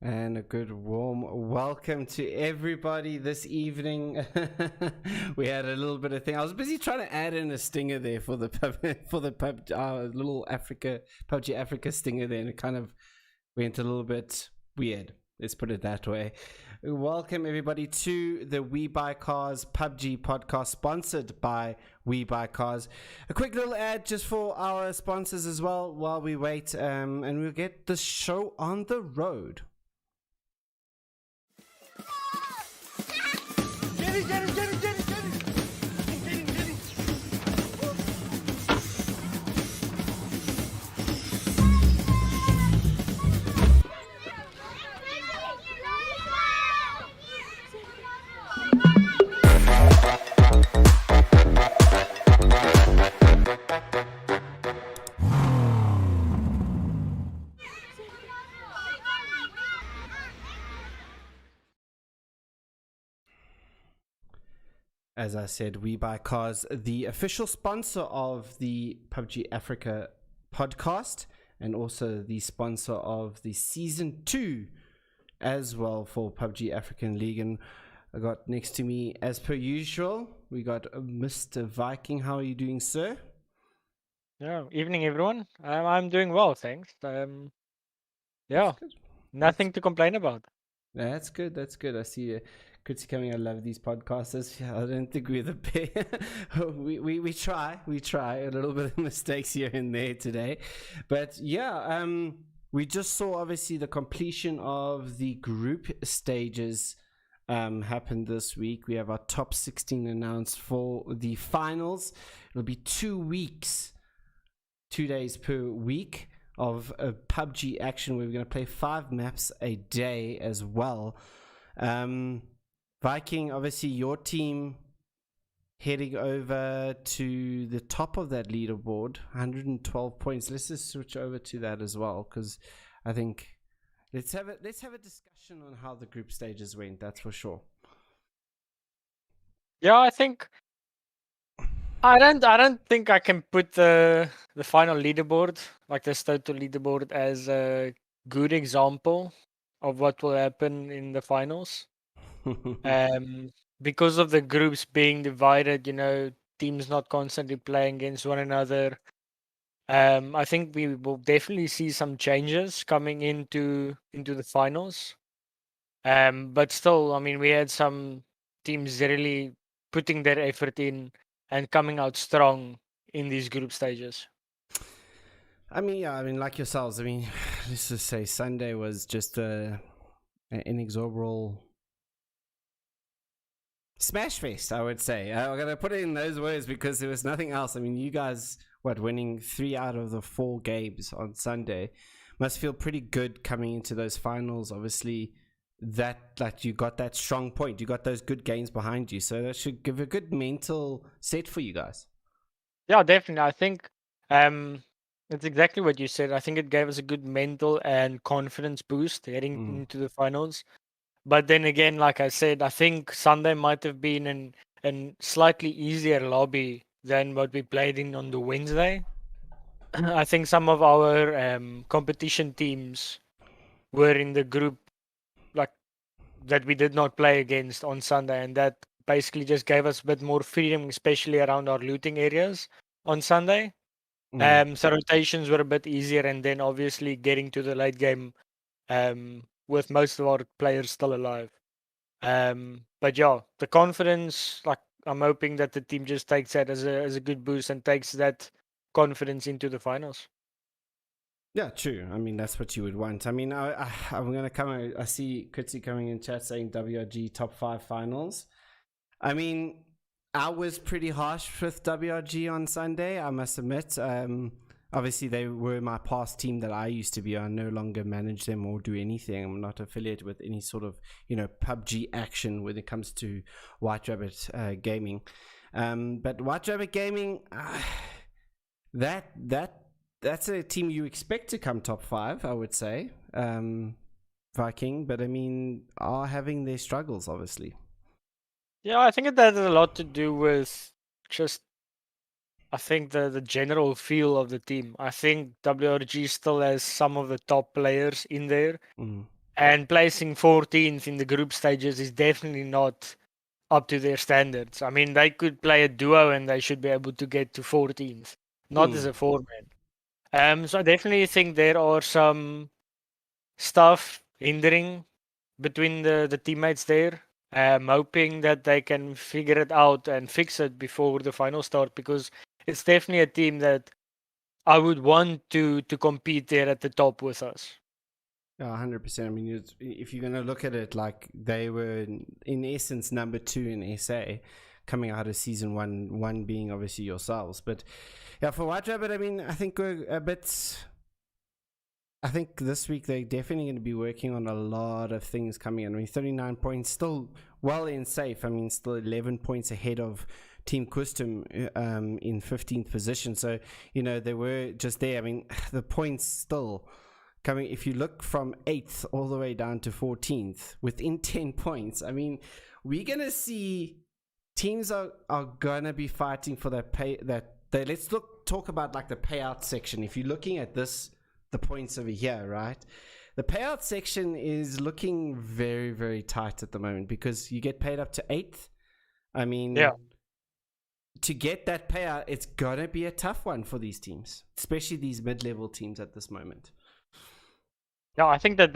And a good warm welcome to everybody this evening. We had a little bit of thing. I was busy trying to add in a stinger there for the little PUBG Africa stinger there, and it kind of went a little bit weird. Let's put it that way. Welcome everybody to the WeBuyCars PUBG podcast, sponsored by WeBuyCars. A quick little ad just for our sponsors as well while we wait, and we'll get the show on the road. Get him. As I said, WeBuyCars, the official sponsor of the PUBG Africa podcast, and also the sponsor of the Season 2 as well for PUBG African League. And I got next to me, as per usual, we got Mr. Viking. How are you doing, sir? Yeah, evening everyone. I'm doing well, thanks. Nothing to complain about. That's good. I see Kutsi coming. I love these podcasters. I don't think we're the best. we try a little bit of mistakes here and there today, but yeah, we just saw obviously the completion of the group stages happened this week. We have our top 16 announced for the finals. It'll be 2 weeks, 2 days per week of PUBG action. We're going to play 5 maps a day as well. Viking, obviously your team heading over to the top of that leaderboard, 112 points. Let's just switch over to that as well, because I think let's have a discussion on how the group stages went. That's for sure. Yeah, I don't think I can put the final leaderboard, like this total leaderboard, as a good example of what will happen in the finals. Because of the groups being divided, teams not constantly playing against one another. I think we will definitely see some changes coming into the finals. But still, I mean, we had some teams really putting their effort in and coming out strong in these group stages. I mean, like yourselves. I mean, let's just say Sunday was just an inexorable smash fest, I would say. I'm gonna put it in those words because there was nothing else. I mean, you guys, winning 3 out of the 4 games on Sunday, must feel pretty good coming into those finals. Obviously, that you got that strong point, you got those good games behind you, so that should give a good mental set for you guys. Yeah, definitely. I think it's exactly what you said. I think it gave us a good mental and confidence boost heading into the finals. But then again, like I said, I think Sunday might have been an slightly easier lobby than what we played in on the Wednesday. I think some of our competition teams were in the group like that we did not play against on Sunday, and that basically just gave us a bit more freedom, especially around our looting areas on Sunday. So rotations were a bit easier, and then obviously getting to the late game with most of our players still alive. But yeah, the confidence, like I'm hoping that the team just takes that as a good boost and takes that confidence into the finals. Yeah, true. I mean, that's what you would want. I mean, I'm gonna come. I see Kutsi coming in chat saying WRG top 5 finals. I mean, I was pretty harsh with WRG on Sunday, I must admit. Obviously, they were my past team that I used to be. I no longer manage them or do anything. I'm not affiliated with any sort of, PUBG action when it comes to White Rabbit Gaming. But White Rabbit Gaming, that's a team you expect to come top 5, I would say. Viking, but I mean, are having their struggles, obviously. Yeah, I think it has a lot to do with just, I think the general feel of the team. I think WRG still has some of the top players in there. and placing 14th in the group stages is definitely not up to their standards. I mean, they could play a duo and they should be able to get to 14th, not as a four-man. So I definitely think there are some stuff hindering between the teammates there. I'm hoping that they can figure it out and fix it before the final start, because it's definitely a team that I would want to compete there at the top with us. Yeah, 100%. I mean, if you're going to look at it, like they were in essence number 2 in SA coming out of season one being obviously yourselves. But yeah, for White Rabbit, I mean, I think we're a bit. I think this week they're definitely going to be working on a lot of things coming in. I mean, 39 points, still well in safe. I mean, still 11 points ahead of Team Custom in 15th position. So, you know, they were just there. I mean, the points still coming. If you look from 8th all the way down to 14th within 10 points, I mean, we're going to see teams are going to be fighting for that pay. Let's talk about like the payout section. If you're looking at this, the points over here, right? The payout section is looking very, very tight at the moment because you get paid up to 8th. I mean, Yeah. To get that payout, it's gonna be a tough one for these teams, especially these mid-level teams at this moment. Yeah, I think that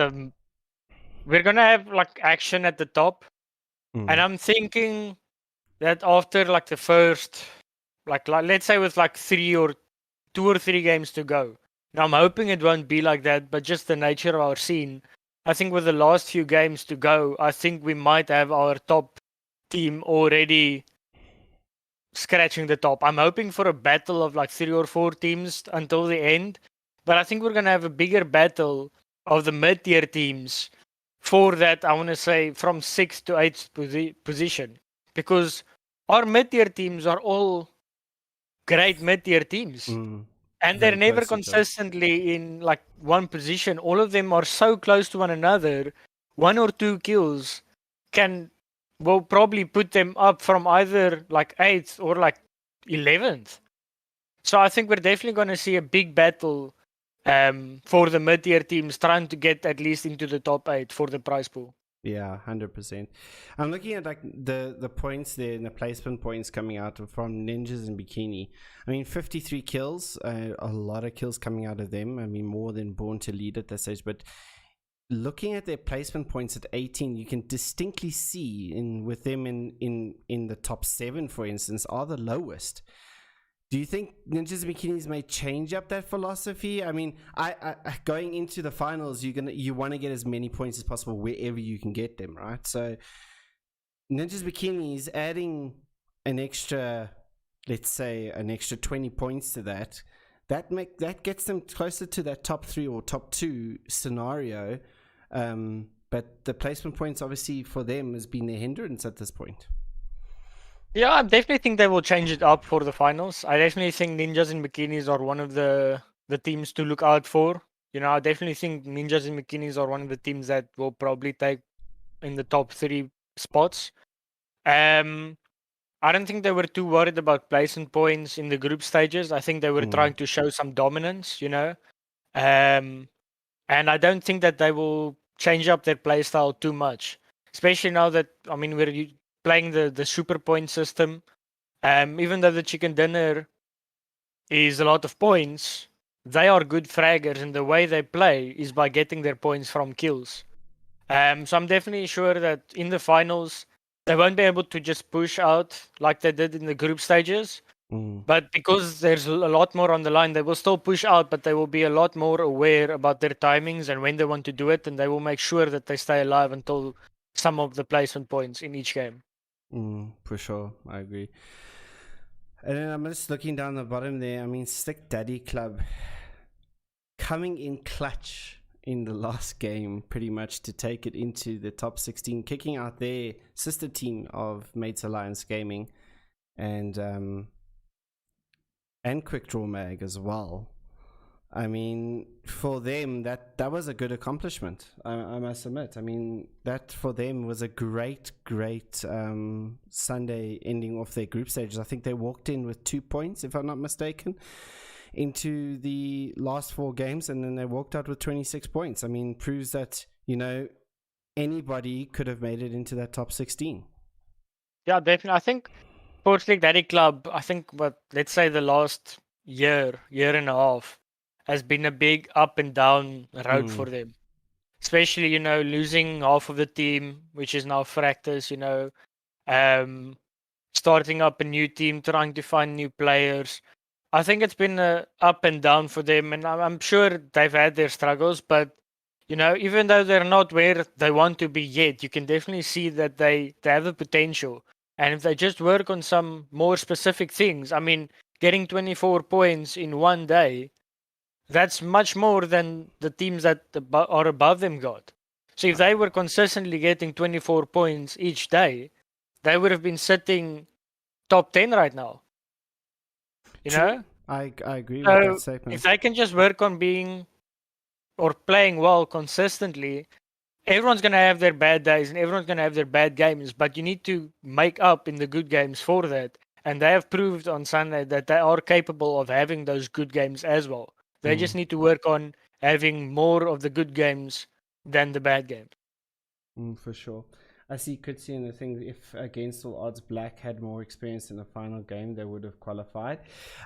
we're gonna have like action at the top, and I'm thinking that after like the first, like let's say with like 2 or 3 games to go. Now, I'm hoping it won't be like that, but just the nature of our scene, I think with the last few games to go, I think we might have our top team already scratching the top. I'm hoping for a battle of like 3 or 4 teams until the end, but I think we're going to have a bigger battle of the mid-tier teams for that, I want to say, from 6th to 8th position, because our mid-tier teams are all great mid-tier teams. And they're never consistently in like one position. All of them are so close to one another. 1 or 2 kills will probably put them up from either like 8th or like 11th. So I think we're definitely going to see a big battle for the mid-tier teams trying to get at least into the top 8 for the prize pool. Yeah, 100%. I'm looking at like the points there and the placement points coming out from Ninjas and Bikini. I mean, 53 kills, a lot of kills coming out of them. I mean, more than Born to Lead at this stage. But looking at their placement points at 18, you can distinctly see with them in the top 7, for instance, are the lowest. Do you think Ninjas and Bikinis may change up that philosophy? I mean, I going into the finals, you want to get as many points as possible wherever you can get them, right? So Ninjas Bikinis adding an extra, let's say, an extra 20 points to that gets them closer to that top 3 or top 2 scenario. But the placement points, obviously, for them has been their hindrance at this point. Yeah, I definitely think they will change it up for the finals. I definitely think Ninjas and Bikinis are one of the teams to look out for. You know, I definitely think Ninjas and Bikinis are one of the teams that will probably take in the top 3 spots. I don't think they were too worried about placement points in the group stages. I think they were trying to show some dominance, you know. And I don't think that they will change up their playstyle too much, especially now that, I mean, we're playing the super point system. Even though the chicken dinner is a lot of points, they are good fraggers, and the way they play is by getting their points from kills. So I'm definitely sure that in the finals they won't be able to just push out like they did in the group stages. But because there's a lot more on the line, they will still push out, but they will be a lot more aware about their timings and when they want to do it, and they will make sure that they stay alive until some of the placement points in each game. For sure, I agree. And then I'm just looking down the bottom there. I mean, Stick Daddy Club coming in clutch in the last game, pretty much to take it into the top 16, kicking out their sister team of Mates Alliance Gaming and Quick Draw Mag as well. I mean, for them, that was a good accomplishment, I must admit. I mean, that for them was a great Sunday ending off their group stages. I think they walked in with 2 points, if I'm not mistaken, into the last 4 games, and then they walked out with 26 points. I mean, proves that anybody could have made it into that top 16. Yeah, definitely. I think Sports League Daddy Club, I think let's say the last year and a half has been a big up and down road for them. Especially, losing half of the team, which is now Fractus, starting up a new team, trying to find new players. I think it's been up and down for them, and I'm sure they've had their struggles, but even though they're not where they want to be yet, you can definitely see that they have the potential. And if they just work on some more specific things, I mean, getting 24 points in one day, that's much more than the teams that are above them got. So if they were consistently getting 24 points each day, they would have been sitting top 10 right now. True. I agree with So that statement. if they can just work on being or playing well consistently, everyone's going to have their bad days and everyone's going to have their bad games, but you need to make up in the good games for that. And they have proved on Sunday that they are capable of having those good games as well. They just need to work on having more of the good games than the bad games. For sure. I see Kutsi in the thing, if against all odds Black had more experience in the final game, they would have qualified.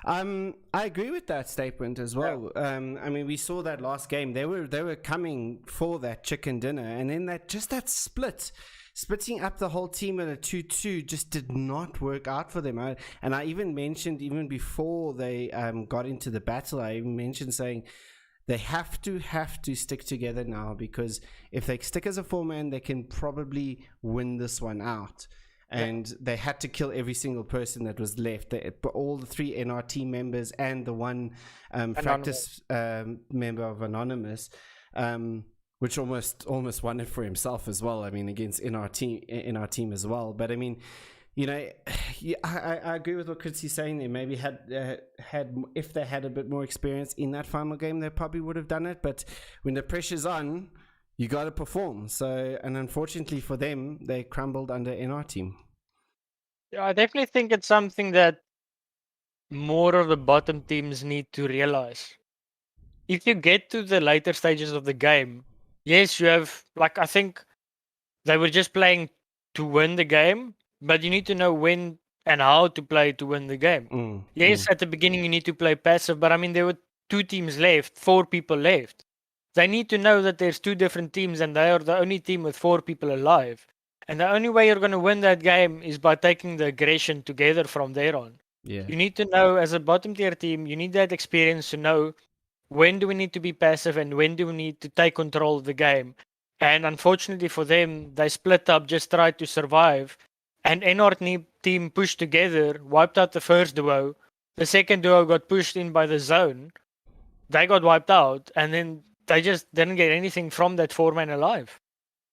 I agree with that statement as well. Yeah. I mean, we saw that last game. They were coming for that chicken dinner, and then that splitting up the whole team in a 2-2 just did not work out for them. And I even mentioned, even before they got into the battle, I even mentioned saying, they have to stick together now, because if they stick as a 4-man, they can probably win this one out. And they had to kill every single person that was left. All the 3 NRT members and the one practice member of Anonymous, which almost won it for himself as well. I mean, against in our team as well. But I mean, I agree with what Kritsy's saying. They maybe had if they had a bit more experience in that final game, they probably would have done it. But when the pressure's on, you got to perform. So, and unfortunately for them, they crumbled under NR team. Yeah, I definitely think it's something that more of the bottom teams need to realize. If you get to the later stages of the game, yes, you have, I think they were just playing to win the game, but you need to know when and how to play to win the game. Yes, at the beginning you need to play passive, but I mean, there were 2 teams left, 4 people left. They need to know that there's 2 different teams and they are the only team with 4 people alive. And the only way you're going to win that game is by taking the aggression together from there on. Yeah. You need to know, as a bottom tier team, you need that experience to know when do we need to be passive and when do we need to take control of the game. And unfortunately for them, they split up, just tried to survive. And NR team pushed together, wiped out the first duo. The second duo got pushed in by the zone. They got wiped out, and then they just didn't get anything from that 4-man alive.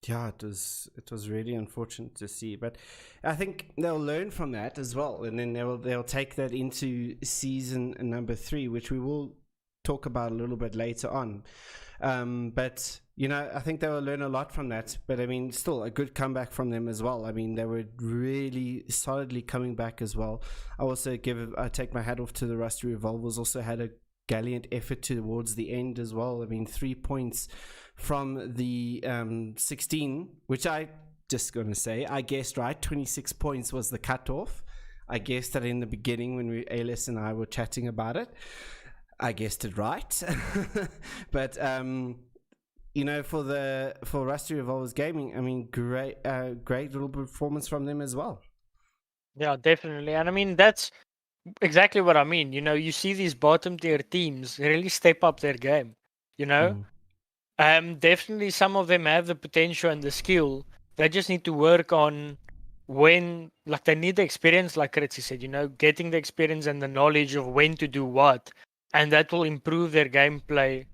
Yeah, it was really unfortunate to see, but I think they'll learn from that as well, and then they'll take that into season number 3, which we will talk about a little bit later on. But I think they will learn a lot from that. But I mean, still a good comeback from them as well. I mean, they were really solidly coming back as well. I take my hat off to the Rusty Revolvers. Also had a gallant effort towards the end as well. I mean, 3 points from the 16, which I just gonna say, I guessed right. 26 points was the cutoff. I guessed that in the beginning when Alice and I were chatting about it. I guessed it right. But for Rusty Revolvers Gaming, I mean, great little performance from them as well. Yeah, definitely. And I mean, that's exactly what I mean. You see these bottom tier teams really step up their game. Definitely some of them have the potential and the skill. They just need to work on they need the experience, like Kritsi said, getting the experience and the knowledge of when to do what. And that will improve their gameplay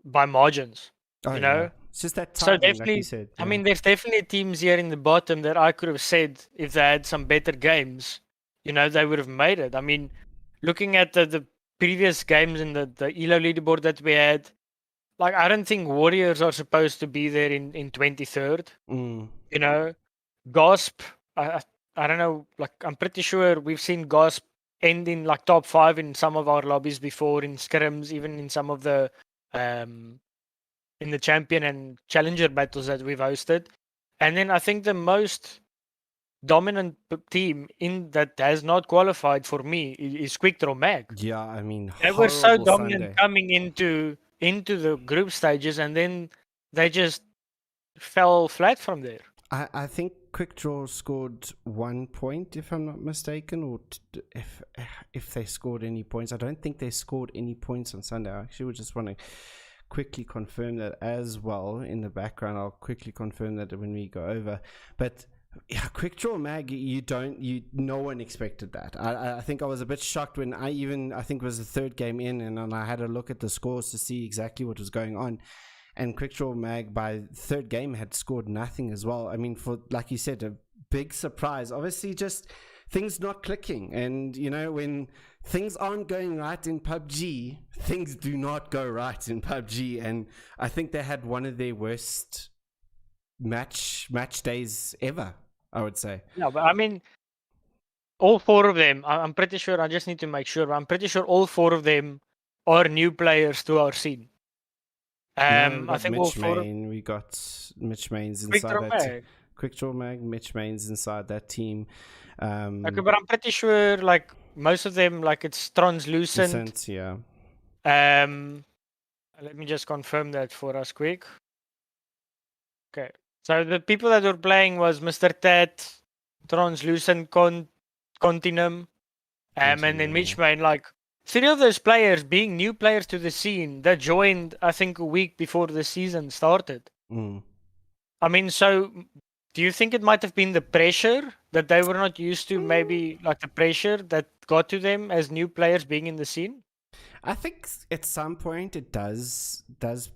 by margins. Yeah. It's just that timing, so definitely, like you said. Yeah. I mean, there's definitely teams here in the bottom that I could have said if they had some better games, they would have made it. I mean, looking at the previous games in the ELO leaderboard that we had, I don't think Warriors are supposed to be there in 23rd. Gasp, I don't know, I'm pretty sure we've seen Gasp end in top 5 in some of our lobbies before, in scrims, even in some of the in the champion and challenger battles that we've hosted. And then I think the most dominant team in that has not qualified for me is Quick Draw Mag. Yeah, I mean, They were so horrible dominant Sunday. coming into the group stages, and then they just fell flat from there. I think Quick Draw scored 1 point, if I'm not mistaken, or if they scored any points. I don't think they scored any points on Sunday. I actually would just want to quickly confirm that as well in the background. I'll quickly confirm that when we go over. But yeah, Quick Draw Mag, no one expected that. I think I was a bit shocked when I think it was the third game in, and I had a look at the scores to see exactly what was going on. And Quick Draw Mag by third game had scored nothing as well. I mean, for, like you said, a big surprise. Obviously, just things not clicking. And, you know, when things aren't going right in PUBG, things do not go right in PUBG. And I think they had one of their worst match days ever, I would say. Yeah, but I mean, all four of them, I'm pretty sure, I just need to make sure, I'm pretty sure all four of them are new players to our scene. I think Mitch Main, we got Mitch Main's inside that. Quick Draw Mag, Mitch Main's inside that team. Okay, but I'm pretty sure, like, most of them, like, it's translucent. Yeah. Let me just confirm that for us quick. Okay, so the people that were playing was Mr. Ted, Translucent Continuum, and then Mitch Main. Like, three of those players being new players to the scene that joined, I think, a week before the season started. I mean, so do you think it might have been the pressure that they were not used to? Maybe like the pressure that got to them as new players being in the scene? I think at some point it does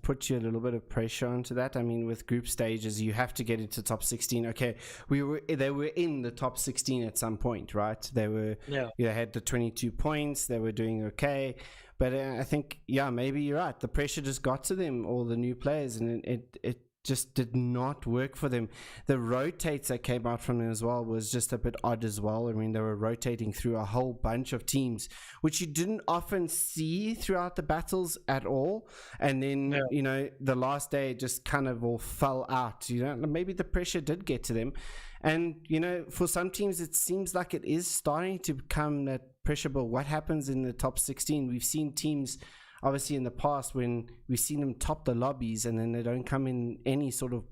put you a little bit of pressure onto that. I mean, with group stages, you have to get into top 16. Okay, they were in the top 16 at some point, right? They were, had the 22 points. They were doing okay, but I think, maybe you're right. The pressure just got to them, all the new players, and it just did not work for them. The rotates that came out from them as well was just a bit odd as well. I mean, they were rotating through a whole bunch of teams, which you didn't often see throughout the battles at all. And then, you know, the last day it just kind of all fell out. You know, maybe the pressure did get to them. And, you know, for some teams, it seems like it is starting to become that pressure. But what happens in the top 16? We've seen teams obviously in the past when we've seen them top the lobbies and then they don't come in any sort of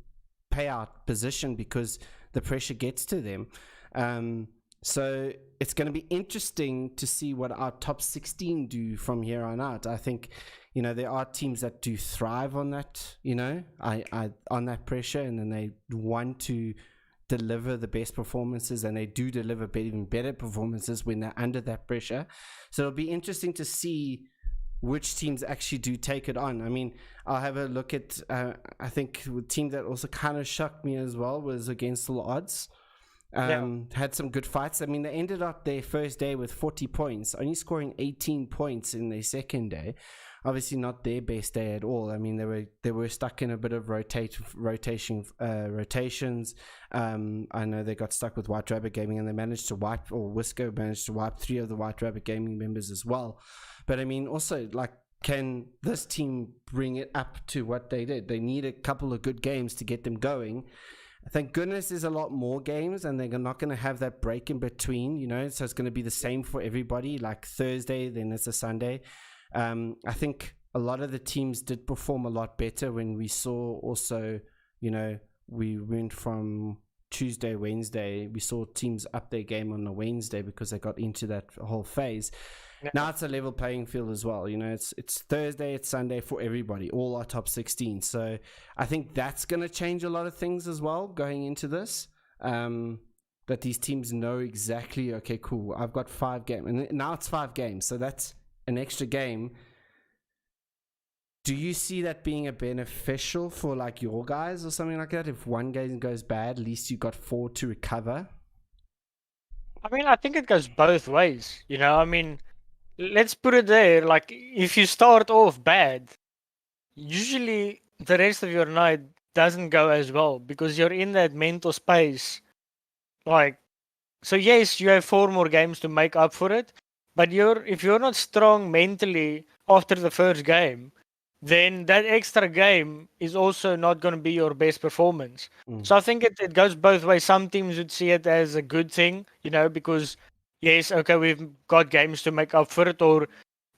payout position because the pressure gets to them. So it's going to be interesting to see what our top 16 do from here on out. I think, you know, there are teams that do thrive on that, you know, on that pressure, and then they want to deliver the best performances, and they do deliver even better performances when they're under that pressure. So it'll be interesting to see which teams actually do take it on. I mean, I'll have a look at, I think the team that also kind of shocked me as well was Against All Odds. Had some good fights. I mean, they ended up their first day with 40 points, only scoring 18 points in their second day. Obviously not their best day at all. I mean, they were stuck in a bit of rotations. I know they got stuck with White Rabbit Gaming, and they managed to Wisco managed to wipe 3 of the White Rabbit Gaming members as well. But I mean, also, like, can this team bring it up to what they did? They need a couple of good games to get them going. Thank goodness there's a lot more games, and they're not going to have that break in between, you know, so it's going to be the same for everybody, like Thursday, then it's a Sunday. I think a lot of the teams did perform a lot better when we saw also, you know, we went from Tuesday, Wednesday, we saw teams up their game on the Wednesday because they got into that whole phase. Now it's a level playing field as well. You know, it's Thursday, it's Sunday for everybody, all our top 16. So I think that's going to change a lot of things as well going into this. That these teams know exactly, okay, cool, I've got 5 games. And now it's 5 games, so that's an extra game. Do you see that being a beneficial for like your guys or something like that? If one game goes bad, at least you got 4 to recover. I mean, I think it goes both ways. You know, I mean, let's put it there. Like, if you start off bad, usually the rest of your night doesn't go as well because you're in that mental space. Like, so yes, you have 4 more games to make up for it. But if you're not strong mentally after the first game, then that extra game is also not going to be your best performance. Mm. So I think it goes both ways. Some teams would see it as a good thing, because yes, okay, we've got games to make up for it, or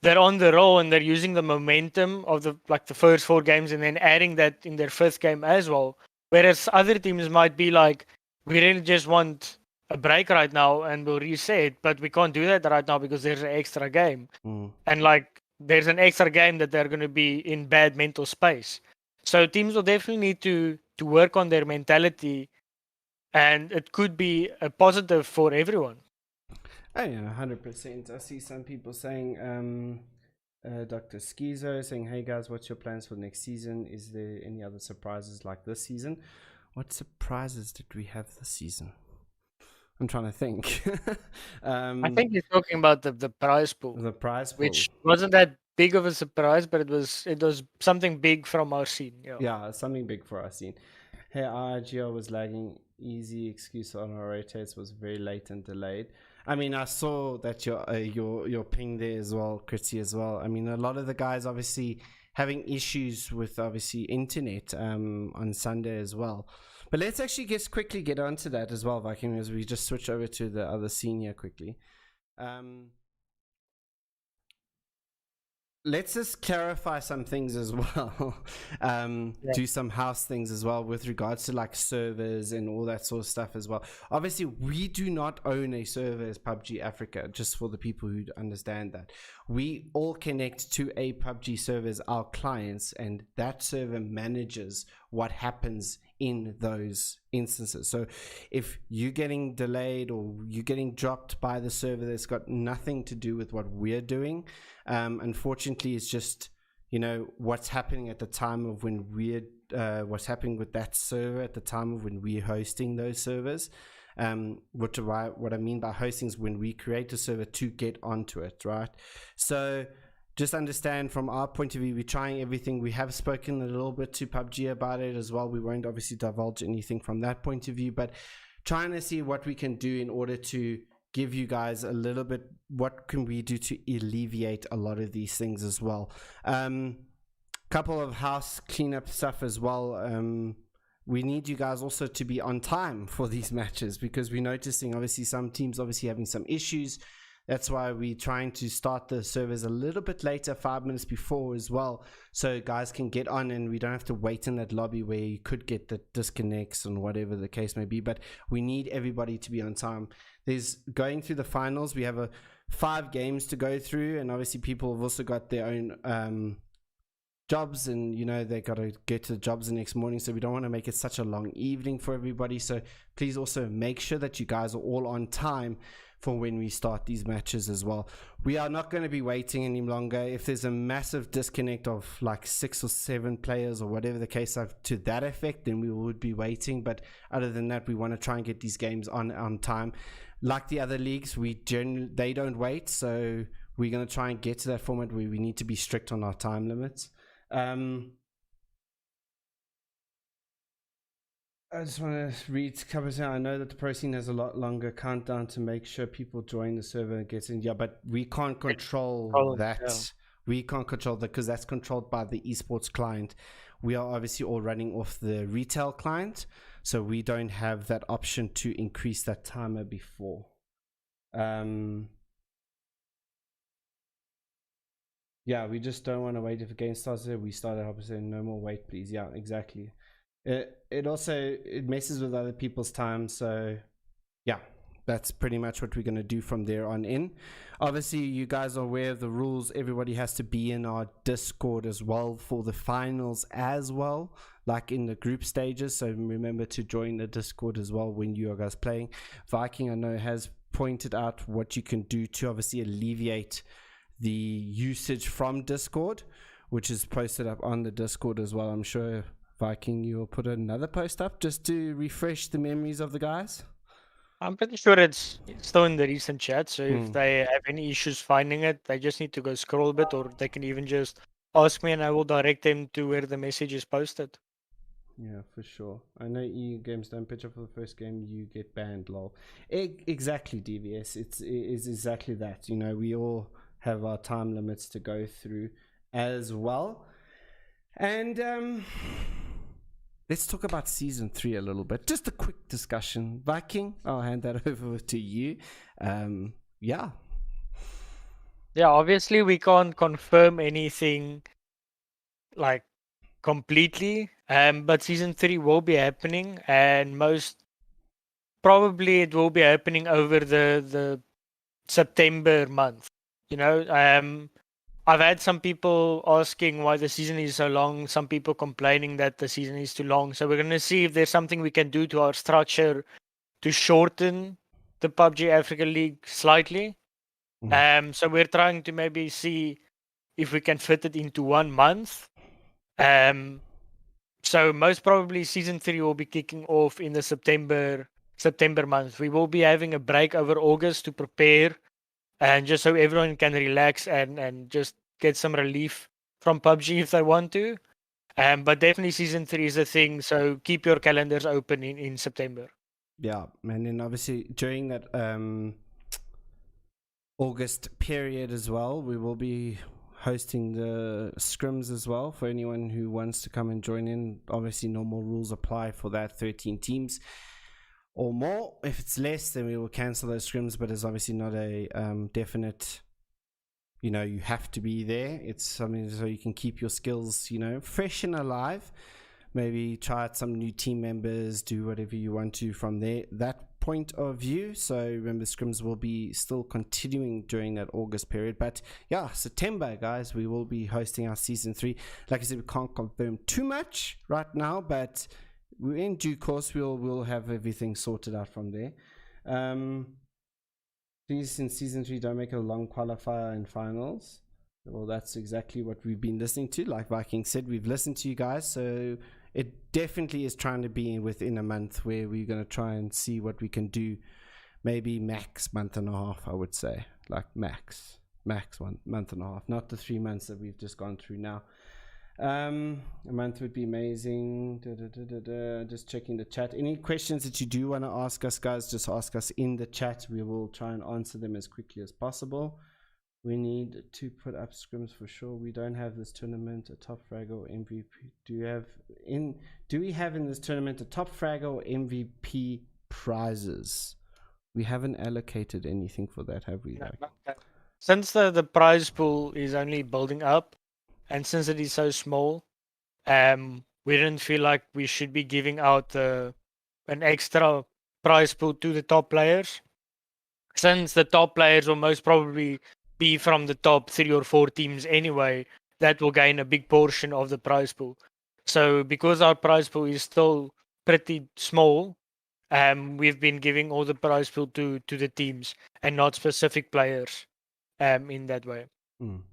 they're on the roll and they're using the momentum of the first 4 games and then adding that in their 5th game as well. Whereas other teams might be like, we really just want a break right now and we'll reset, but we can't do that right now because there's an extra game. And there's an extra game that they're going to be in bad mental space. So teams will definitely need to work on their mentality, and it could be a positive for everyone. Oh yeah, 100%. I see some people saying, Dr. Schizo saying, "Hey guys, what's your plans for next season? Is there any other surprises like this season? What surprises did we have this season? I'm trying to think." I think you're talking about the prize pool. The prize pool, which wasn't that big of a surprise, but it was something big from our scene. Yeah, something big for our scene. Hey, IGL was lagging. Easy excuse on our rotates was very late and delayed. I mean, I saw that your ping there as well, Kritzy as well. I mean, a lot of the guys obviously having issues with obviously internet on Sunday as well. But let's actually quickly get onto that as well, Viking, as we just switch over to the other senior quickly. Let's just clarify some things as well. Do some house things as well with regards to like servers and all that sort of stuff as well. Obviously, we do not own a server as PUBG Africa, just for the people who understand that. We all connect to a PUBG server as our clients, and that server manages what happens in those instances. So if you're getting delayed or you're getting dropped by the server, that's got nothing to do with what we're doing. Unfortunately, it's just what's happening at the time of when we're what's happening with that server at the time of when we're hosting those servers. What I mean by hosting is when we create a server to get onto it, right? So just understand from our point of view, we're trying everything. We have spoken a little bit to PUBG about it as well. We won't obviously divulge anything from that point of view, but trying to see what we can do in order to give you guys a little bit, what can we do to alleviate a lot of these things as well. Couple of house cleanup stuff as well. We need you guys also to be on time for these matches, because we're noticing obviously some teams obviously having some issues. That's why we're trying to start the servers a little bit later, 5 minutes before as well, so guys can get on and we don't have to wait in that lobby where you could get the disconnects and whatever the case may be. But we need everybody to be on time. There's going through the finals, we have 5 games to go through, and obviously people have also got their own jobs, and they got to get to the jobs the next morning, so we don't want to make it such a long evening for everybody. So please also make sure that you guys are all on time for when we start these matches as well. We are not going to be waiting any longer. If there's a massive disconnect of like 6 or 7 players or whatever the case to that effect, then we would be waiting. But other than that, we want to try and get these games on time. Like the other leagues, they don't wait, so we're going to try and get to that format where we need to be strict on our time limits. I just want to read covers out. I know that the pro scene has a lot longer countdown to make sure people join the server and gets in. Yeah, but we can't control that. Yeah. We can't control that because that's controlled by the esports client. We are obviously all running off the retail client, so we don't have that option to increase that timer before. Yeah, we just don't want to wait. If a game starts there, we start at opposite. No more wait, please. Yeah, exactly. It also messes with other people's time, so yeah, that's pretty much what we're going to do from there on in. Obviously, you guys are aware of the rules. Everybody has to be in our Discord as well for the finals as well, like in the group stages. So remember to join the Discord as well when you are guys playing. Viking, I know, has pointed out what you can do to obviously alleviate the usage from Discord, which is posted up on the Discord as well. I'm sure Viking, you'll put another post up just to refresh the memories of the guys. I'm pretty sure it's still in the recent chat, so if they have any issues finding it, they just need to go scroll a bit, or they can even just ask me and I will direct them to where the message is posted. Yeah, for sure. I know EU games don't pitch up for the first game, you get banned, lol. Exactly, DVS. It's exactly that. We all have our time limits to go through as well. And let's talk about season 3 a little bit. Just a quick discussion. Viking, I'll hand that over to you. Yeah. Yeah, obviously we can't confirm anything like completely. But season 3 will be happening, and most probably it will be happening over the September month. You know, I've had some people asking why the season is so long, some people complaining that the season is too long. So we're going to see if there's something we can do to our structure to shorten the PUBG Africa League slightly. So we're trying to maybe see if we can fit it into 1 month. So most probably season 3 will be kicking off in the September month. We will be having a break over August to prepare, and just so everyone can relax and just get some relief from PUBG if they want to. But definitely season 3 is a thing, so keep your calendars open in September. Yeah, and then obviously during that August period as well, we will be hosting the scrims as well for anyone who wants to come and join in. Obviously normal rules apply for that, 13 teams or more. If it's less, then we will cancel those scrims, but it's obviously not a definite, you know, you have to be there. It's something so you can keep your skills, you know, fresh and alive. Maybe try out some new team members, do whatever you want to from there, that point of view. So remember, scrims will be still continuing during that August period. But yeah, September, guys, we will be hosting our season 3. Like I said, we can't confirm too much right now, but in due course we'll have everything sorted out from there. Please, in season 3, don't make a long qualifier and finals. Well, that's exactly what we've been listening to. Like Viking said, we've listened to you guys, so it definitely is trying to be within a month where we're going to try and see what we can do. Maybe max month and a half, I would say. Like max 1 month and a half, not the 3 months that we've just gone through now. A month would be amazing. Just checking the chat. Any questions that you do want to ask us, guys, just ask us in the chat. We will try and answer them as quickly as possible. We need to put up scrims for sure. We don't have this tournament a top fragger or MVP. Do we have in this tournament a top fragger or MVP prizes? We haven't allocated anything for that, have we? No. Since the prize pool is only building up, and since it is so small, we didn't feel like we should be giving out an extra prize pool to the top players, since the top players will most probably be from the top 3 or 4 teams anyway. That will gain a big portion of the prize pool. So because our prize pool is still pretty small, we've been giving all the prize pool to the teams and not specific players in that way. 100%.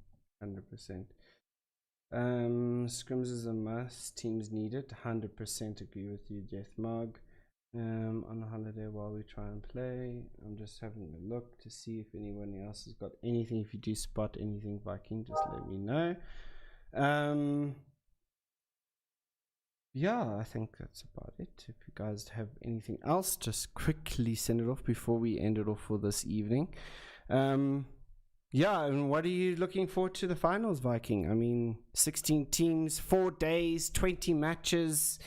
Scrims is a must. Teams need it. 100% agree with you, Deathmog. On a holiday while we try and play. I'm just having a look to see if anyone else has got anything. If you do spot anything, Viking, just let me know. Yeah, I think that's about it. If you guys have anything else, just quickly send it off before we end it off for this evening. Yeah, and what are you looking forward to the finals, Viking? I mean, 16 teams, 4 days, 20 matches.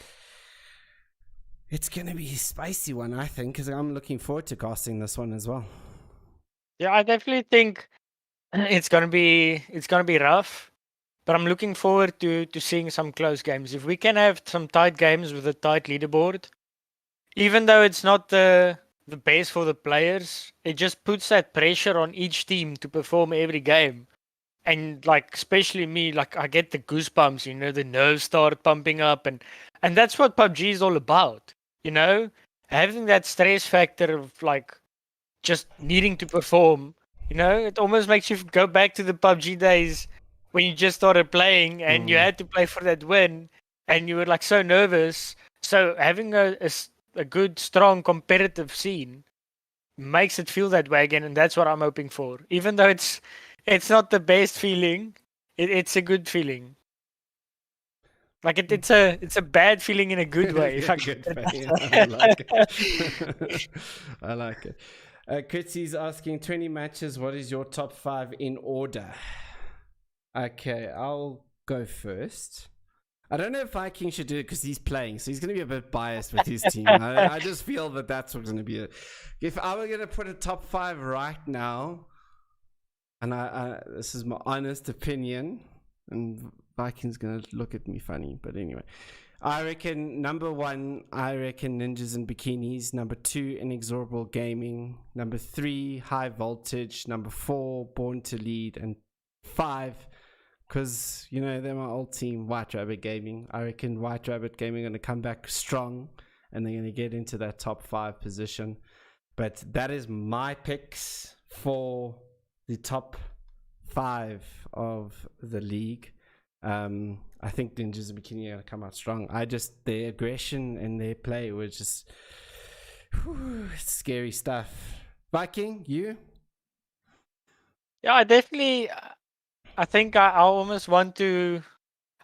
It's going to be a spicy one, I think, because I'm looking forward to casting this one as well. Yeah, I definitely think it's gonna be rough, but I'm looking forward to seeing some close games. If we can have some tight games with a tight leaderboard, even though it's not the best for the players, it just puts that pressure on each team to perform every game. And like especially me, like I get the goosebumps, you know, the nerves start pumping up, and that's what PUBG is all about, you know, having that stress factor of like just needing to perform. You know, it almost makes you go back to the PUBG days when you just started playing and you had to play for that win, and you were like so nervous. So having a good, strong competitive scene makes it feel that way again, and that's what I'm hoping for. Even though it's not the best feeling, it's a good feeling. Like it's a bad feeling in a good way. I like it. I like it. Kritsy's asking 20 matches. What is your top 5 in order? Okay, I'll go first. I don't know if Viking should do it because he's playing, so he's going to be a bit biased with his team. I just feel that that's what's going to be it. If I were going to put a top 5 right now, and this is my honest opinion, and Viking's going to look at me funny, but anyway. I reckon number 1, Ninjas and Bikinis. Number 2, Inexorable Gaming. Number 3, High Voltage. Number 4, Born to Lead. And 5, because, they're my old team, White Rabbit Gaming. I reckon White Rabbit Gaming are going to come back strong, and they're going to get into that top 5 position. But that is my picks for the top 5 of the league. I think Ninjas and Bikini are going to come out strong. Their aggression and their play was just scary stuff. Viking, you? Yeah, I think I almost want to.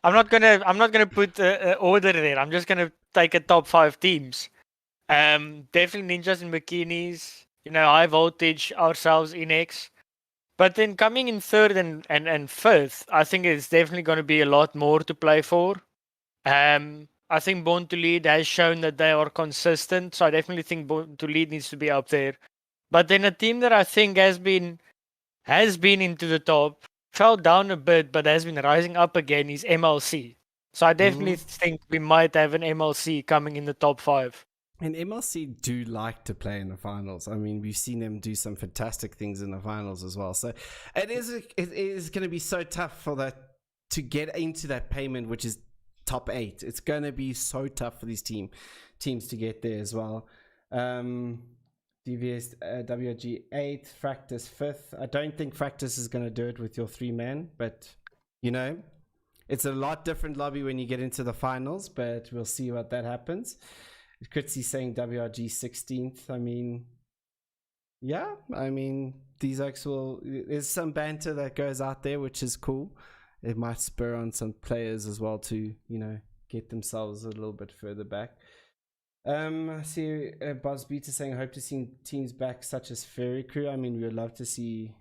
I'm not gonna put order there. I'm just gonna take a top 5 teams. Definitely Ninjas and Bikinis. High Voltage, ourselves, Inex. But then coming in third and fifth, I think it's definitely going to be a lot more to play for. I think Born to Lead has shown that they are consistent, so I definitely think Born to Lead needs to be up there. But then a team that I think has been into the top, fell down a bit, but has been rising up again is MLC. So I definitely think we might have an MLC coming in the top 5. And MLC do like to play in the finals. I mean, we've seen them do some fantastic things in the finals as well. So it is going to be so tough for that to get into that payment, which is top 8. It's going to be so tough for these teams to get there as well. DVS WG 8th, Fractus 5th. I don't think Fractus is going to do it with your 3-man, but it's a lot different lobby when you get into the finals, but we'll see what that happens. Kritzy saying WRG 16th. I mean, these oaks there's some banter that goes out there, which is cool. It might spur on some players as well to, get themselves a little bit further back. I see Buzz Beta saying, I hope to see teams back such as Fairy Crew. I mean, we would love to see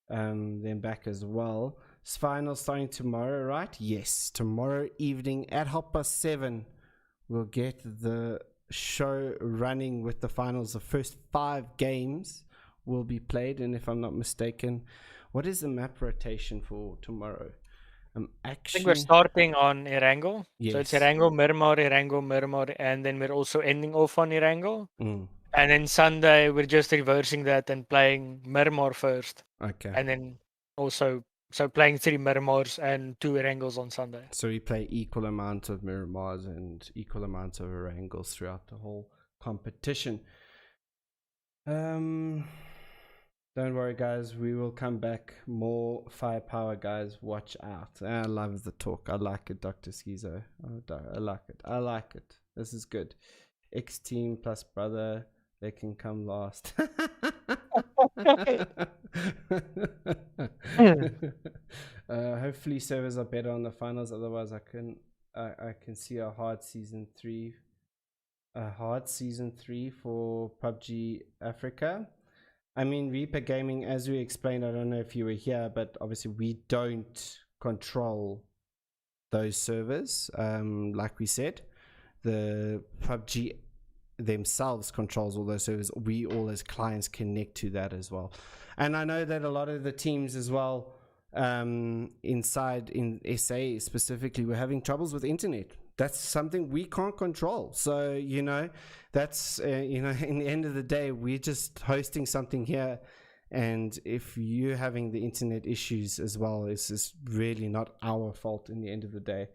them back as well. Final starting tomorrow, right? Yes, tomorrow evening at 7:30. We'll get the show running with the finals. The first 5 games will be played, and if I'm not mistaken, what is the map rotation for tomorrow? I think we're starting on Erangel. Yes. So it's Erangel, Miramar, and then we're also ending off on Erangel. And then Sunday, we're just reversing that and playing Miramar first. Okay. And then also... So playing 3 Miramars and 2 Erangels on Sunday. So we play equal amount of Miramars and equal amount of Erangels throughout the whole competition. Don't worry, guys. We will come back. More firepower, guys. Watch out. I love the talk. I like it, Dr. Schizo. I like it. This is good. X team plus brother. They can come last. Hopefully servers are better on the finals. Otherwise, I can see a hard season 3 for PUBG Africa. I mean, Reaper Gaming, as we explained, I don't know if you were here, but obviously we don't control those servers. Like we said, the PUBG themselves controls all those servers. We all as clients connect to that as well. And I know that a lot of the teams as well inside in SA specifically were having troubles with internet. That's something we can't control. So that's in the end of the day, we're just hosting something here, and if you're having the internet issues as well, it's just really not our fault. In the end of the day,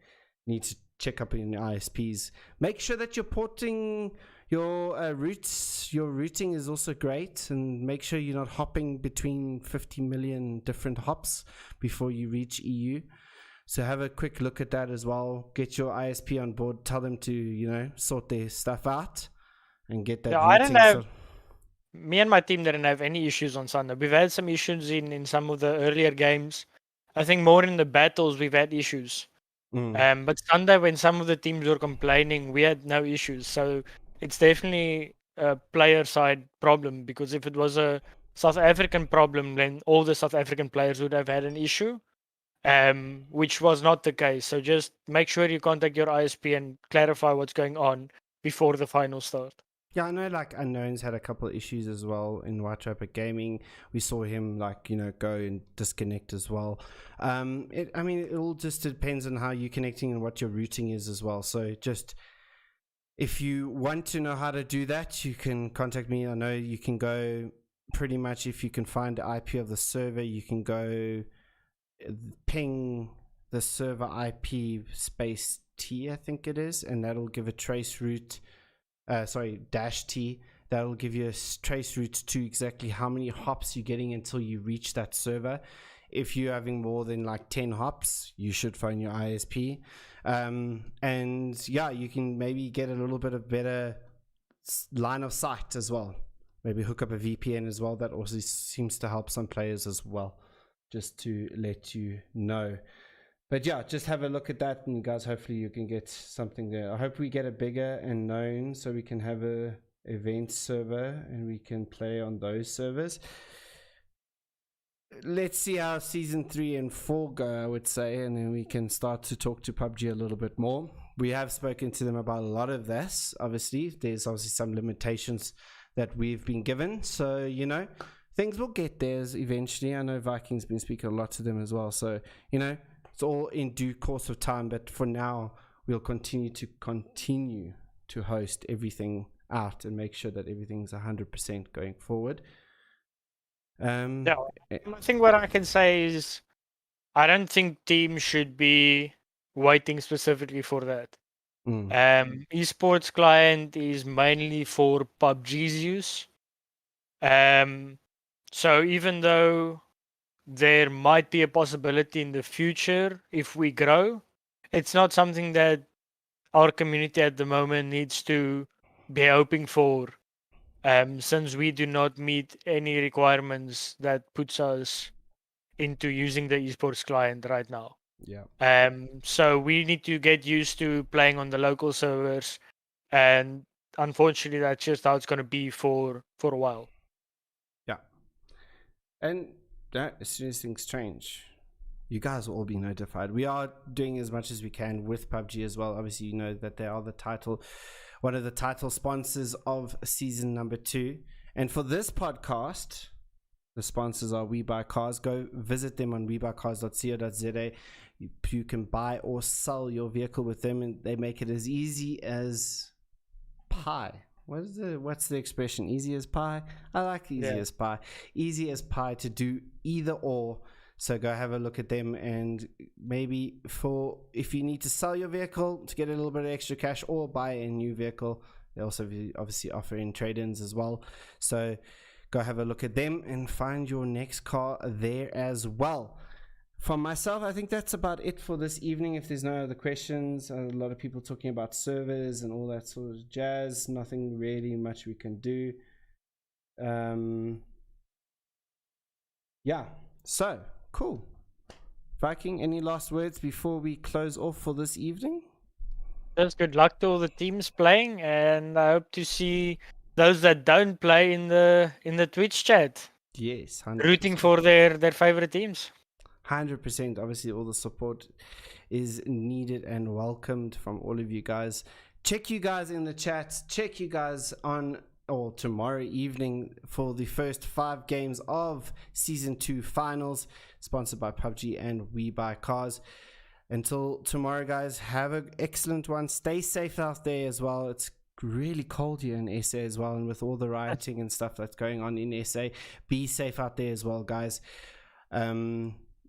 you need to check up in your ISPs. Make sure that you're porting your routes. Your routing is also great, and make sure you're not hopping between 50 million different hops before you reach EU. So have a quick look at that as well. Get your ISP on board. Tell them to sort their stuff out and get that. Yeah, me and my team didn't have any issues on Sunday. We've had some issues in some of the earlier games. I think more in the battles we've had issues. But Sunday, when some of the teams were complaining, we had no issues. So it's definitely a player side problem, because if it was a South African problem, then all the South African players would have had an issue. which was not the case. So just make sure you contact your ISP and clarify what's going on before the final start. Yeah, I know like Unknowns had a couple of issues as well in White Trapper Gaming. We saw him like, go and disconnect as well. It all just depends on how you're connecting and what your routing is as well. So just if you want to know how to do that, you can contact me. I know you can go pretty much, if you can find the IP of the server, you can go ping the server IP space T, I think it is, and that'll give a trace route. -T, that'll give you a trace route to exactly how many hops you're getting until you reach that server. If you're having more than like 10 hops, you should phone your ISP. And yeah, you can maybe get a little bit of better line of sight as well. Maybe hook up a VPN as well. That also seems to help some players as well, just to let you know. But yeah, just have a look at that, and guys, hopefully you can get something there. I hope we get a bigger and known, so we can have a event server and we can play on those servers. Let's see how season 3 and 4 go, I would say, and then we can start to talk to PUBG a little bit more. We have spoken to them about a lot of this. Obviously, there's obviously some limitations that we've been given, so things will get there eventually. I know Viking's been speaking a lot to them as well, so it's all in due course of time, but for now, we'll continue to host everything out and make sure that everything's 100% going forward. I think what I can say is I don't think teams should be waiting specifically for that. Esports client is mainly for PUBG's use. So even though there might be a possibility in the future if we grow, it's not something that our community at the moment needs to be hoping for, since we do not meet any requirements that puts us into using the esports client right now. So we need to get used to playing on the local servers, and unfortunately that's just how it's going to be for a while. And as soon as things change, you guys will all be notified. We are doing as much as we can with PUBG as well. Obviously, you know that they are one of the title sponsors of season number 2. And for this podcast, the sponsors are WeBuyCars. Go visit them on webuycars.co.za. You can buy or sell your vehicle with them, and they make it as easy as pie. What's the expression? Easy as pie? I like easy as pie. Easy as pie to do either or. So go have a look at them, and maybe if you need to sell your vehicle to get a little bit of extra cash or buy a new vehicle, they also obviously offer in trade-ins as well. So go have a look at them and find your next car there as well. For myself, I think that's about it for this evening. If there's no other questions, a lot of people talking about servers and all that sort of jazz. Nothing really much we can do. So cool. Viking, any last words before we close off for this evening? Just good luck to all the teams playing, and I hope to see those that don't play in the Twitch chat. Yes, 100%. Rooting for their favorite teams. 100%. Obviously, all the support is needed and welcomed from all of you guys. Check you guys in the chat. Check you guys on tomorrow evening for the first 5 games of season 2 finals, sponsored by PUBG and WeBuyCars. Until tomorrow, guys, have an excellent one. Stay safe out there as well. It's really cold here in SA as well, and with all the rioting and stuff that's going on in SA, be safe out there as well, guys.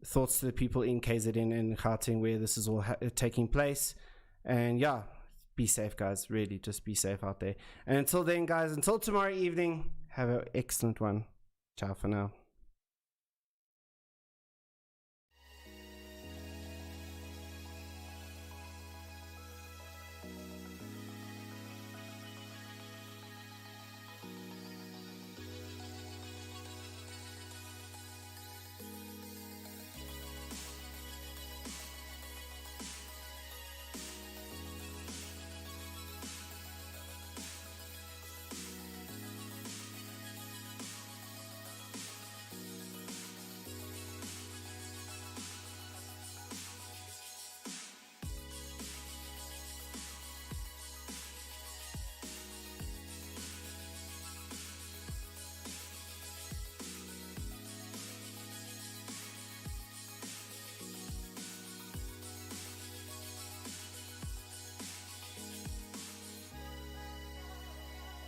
Thoughts to the people in KZN and Gauteng where this is all taking place, and be safe, guys. Really, just be safe out there. And until then, guys, until tomorrow evening, have an excellent one. Ciao for now.